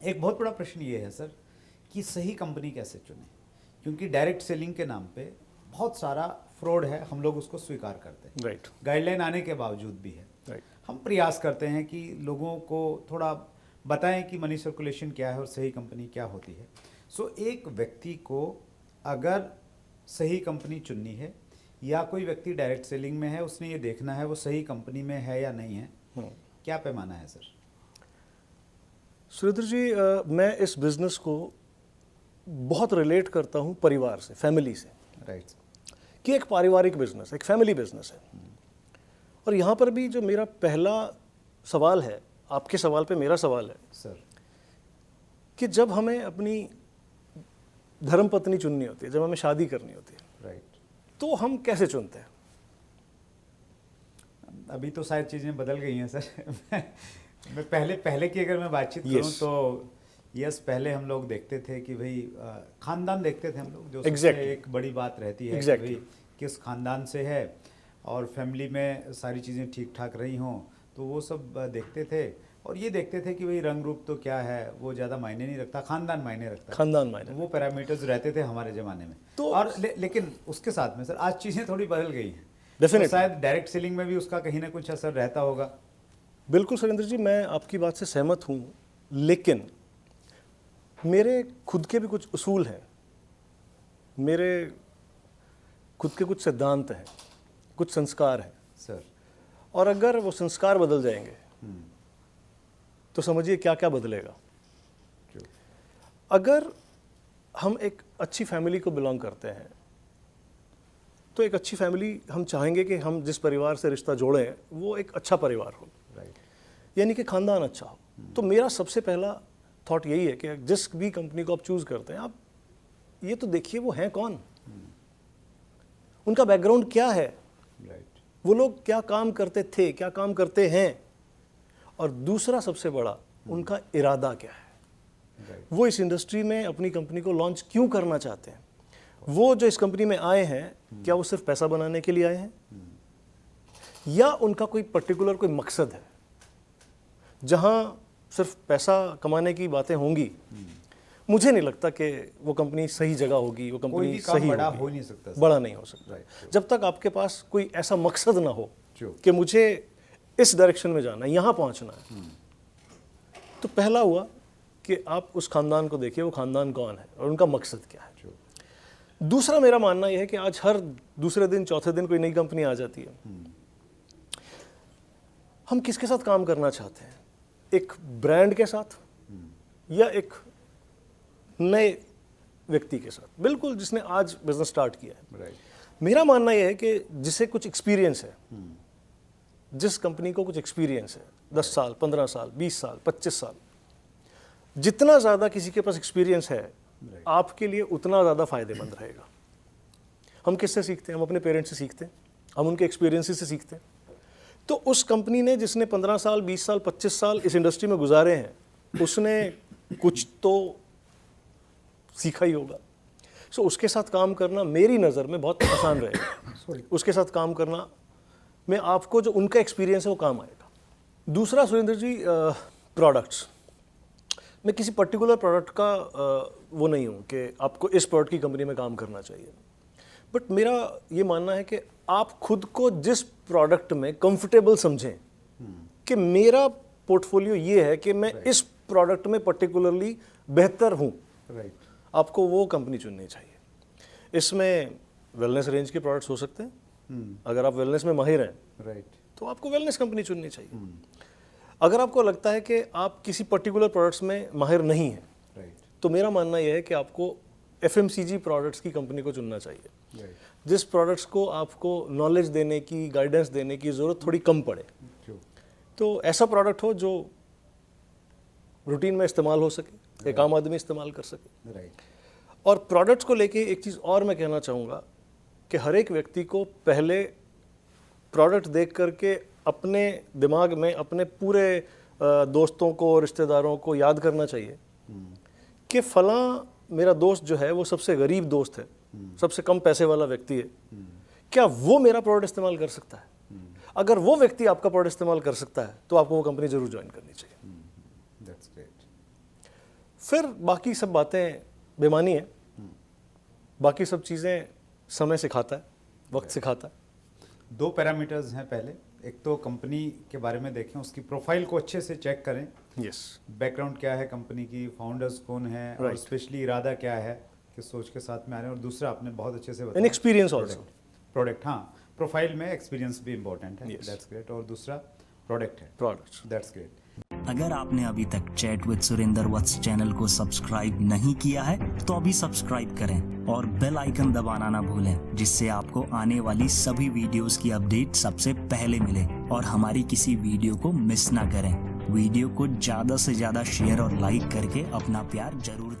एक बहुत बड़ा प्रश्न ये है सर कि सही कंपनी कैसे चुने, क्योंकि डायरेक्ट सेलिंग के नाम पे बहुत सारा फ्रॉड है, हम लोग उसको स्वीकार करते हैं। राइट। गाइडलाइन आने के बावजूद भी है। राइट। हम प्रयास करते हैं कि लोगों को थोड़ा बताएं कि मनी सर्कुलेशन क्या है और सही कंपनी क्या होती है। सो एक व्यक्ति को अगर सही कंपनी चुननी है या कोई व्यक्ति डायरेक्ट सेलिंग में है, उसने ये देखना है वो सही कंपनी में है या नहीं है, क्या पैमाना है सर? सुरेंद्र जी, मैं इस बिज़नेस को बहुत रिलेट करता हूँ परिवार से, फैमिली से। राइट। कि एक पारिवारिक बिजनेस, एक फैमिली बिजनेस है। और यहाँ पर भी जो मेरा पहला सवाल है, आपके सवाल पे मेरा सवाल है सर कि जब हमें अपनी धर्मपत्नी चुननी होती है, जब हमें शादी करनी होती है, राइट, तो हम कैसे चुनते हैं? अभी तो शायद चीज़ें बदल गई हैं सर। मैं पहले की अगर मैं बातचीत करूं तो यस, पहले हम लोग देखते थे कि भाई खानदान देखते थे हम लोग, जो सबसे एक बड़ी बात रहती है कि भाई किस खानदान से है और फैमिली में सारी चीज़ें ठीक ठाक रही हों, तो वो सब देखते थे। और ये देखते थे कि भाई रंग रूप तो क्या है, वो ज़्यादा मायने नहीं रखता, खानदान मायने रखता, खानदान मायने, वो पैरामीटर्स रहते थे हमारे ज़माने में। तो और लेकिन उसके साथ में सर आज चीज़ें थोड़ी बदल गई हैं, डेफिनेटली। तो शायद डायरेक्ट सेलिंग में भी उसका कहीं ना कुछ असर रहता होगा। बिल्कुल सुरेंद्र जी, मैं आपकी बात से सहमत हूँ, लेकिन मेरे खुद के भी कुछ उसूल हैं, मेरे खुद के कुछ सिद्धांत हैं, कुछ संस्कार हैं सर। और अगर वो संस्कार बदल जाएंगे तो समझिए क्या क्या बदलेगा। अगर हम एक अच्छी फैमिली को बिलोंग करते हैं तो एक अच्छी फैमिली हम चाहेंगे कि हम जिस परिवार से रिश्ता जोड़ें वो एक अच्छा परिवार हो, यानी कि खानदान अच्छा हो। तो मेरा सबसे पहला थॉट यही है कि जिस भी कंपनी को आप चूज करते हैं, आप ये तो देखिए वो हैं कौन, उनका बैकग्राउंड क्या है, वो लोग क्या काम करते थे, क्या काम करते हैं, और दूसरा सबसे बड़ा उनका इरादा क्या है, वो इस इंडस्ट्री में अपनी कंपनी को लॉन्च क्यों करना चाहते हैं। वो जो इस कंपनी में आए हैं, क्या वो सिर्फ पैसा बनाने के लिए आए हैं या उनका कोई पर्टिकुलर कोई मकसद है। जहां सिर्फ पैसा कमाने की बातें होंगी, मुझे नहीं लगता कि वो कंपनी सही जगह होगी, वो कंपनी सही बड़ा हो नहीं सकता, बड़ा नहीं हो सकता जब तक आपके पास कोई ऐसा मकसद ना हो कि मुझे इस डायरेक्शन में जाना है, यहाँ पहुँचना है। तो पहला हुआ कि आप उस खानदान को देखिए, वो खानदान कौन है और उनका मकसद क्या है। दूसरा मेरा मानना यह है कि आज हर दूसरे दिन चौथे दिन कोई नई कंपनी आ जाती है। हम किसके साथ काम करना चाहते हैं, एक ब्रांड के साथ या एक नए व्यक्ति के साथ, बिल्कुल जिसने आज बिजनेस स्टार्ट किया है। मेरा मानना यह है कि जिसे कुछ एक्सपीरियंस है, जिस कंपनी को कुछ एक्सपीरियंस है, 10 साल 15 साल 20 साल 25 साल, जितना ज़्यादा किसी के पास एक्सपीरियंस है आपके लिए उतना ज़्यादा फायदेमंद रहेगा। हम किससे सीखते हैं? हम अपने पेरेंट्स से सीखते हैं, हम उनके एक्सपीरियंसेस से सीखते हैं। तो उस कंपनी ने जिसने 15 साल 20 साल 25 साल इस इंडस्ट्री में गुजारे हैं, उसने कुछ तो सीखा ही होगा। सो उसके साथ काम करना मेरी नज़र में बहुत आसान रहेगा। उसके साथ काम करना में आपको जो उनका एक्सपीरियंस है वो काम आएगा। दूसरा सुरेंद्र जी, प्रोडक्ट्स, मैं किसी पर्टिकुलर प्रोडक्ट का वो नहीं हूँ कि आपको इस प्रोडक्ट की कंपनी में काम करना चाहिए, बट मेरा ये मानना है कि आप खुद को जिस प्रोडक्ट में कंफर्टेबल समझें कि मेरा पोर्टफोलियो ये है कि मैं इस प्रोडक्ट में पर्टिकुलरली बेहतर हूँ, आपको वो कंपनी चुननी चाहिए। इसमें वेलनेस रेंज के प्रोडक्ट्स हो सकते हैं। अगर आप वेलनेस में माहिर हैं तो आपको वेलनेस कंपनी चुननी चाहिए। अगर आपको लगता है कि आप किसी पर्टिकुलर प्रोडक्ट्स में माहिर नहीं हैं, तो मेरा मानना यह है कि आपको FMCG प्रोडक्ट्स की कंपनी को चुनना चाहिए, जिस प्रोडक्ट्स को आपको नॉलेज देने की, गाइडेंस देने की ज़रूरत थोड़ी कम पड़े। तो ऐसा प्रोडक्ट हो जो रूटीन में इस्तेमाल हो सके, एक आम आदमी इस्तेमाल कर सके। और प्रोडक्ट्स को लेके एक चीज़ और मैं कहना चाहूँगा कि हर एक व्यक्ति को पहले प्रोडक्ट देख करके अपने दिमाग में अपने पूरे दोस्तों को, रिश्तेदारों को याद करना चाहिए कि फलां मेरा दोस्त जो है वो सबसे गरीब दोस्त है, सबसे कम पैसे वाला व्यक्ति है, क्या वो मेरा प्रोडक्ट इस्तेमाल कर सकता है? अगर वो व्यक्ति आपका प्रोडक्ट इस्तेमाल कर सकता है तो आपको वो कंपनी जरूर ज्वाइन करनी चाहिए। फिर बाकी सब बातें बेमानी है, बाकी सब चीज़ें समय सिखाता है, वक्त सिखाता है। 2 पैरामीटर्स हैं। पहले एक तो कंपनी के बारे में देखें, उसकी प्रोफाइल को अच्छे से चेक करें। यस, बैकग्राउंड क्या है कंपनी की, फाउंडर्स कौन है, और Right. स्पेशली इरादा क्या है, किस सोच के साथ में आ रहे हैं। और दूसरा आपने बहुत अच्छे से बताया, एन एक्सपीरियंस ऑल्सो। प्रोडक्ट, हाँ, प्रोफाइल में एक्सपीरियंस भी इम्पोर्टेंट है। Yes. That's great. और दूसरा प्रोडक्ट है, प्रोडक्ट्स। That's great. अगर आपने अभी तक chat with Surendra Vats channel को सब्सक्राइब नहीं किया है तो अभी सब्सक्राइब करें और बेल आइकन दबाना ना भूलें, जिससे आपको आने वाली सभी वीडियोस की अपडेट सबसे पहले मिले और हमारी किसी वीडियो को मिस ना करें। वीडियो को ज्यादा से ज्यादा शेयर और लाइक करके अपना प्यार जरूर दें।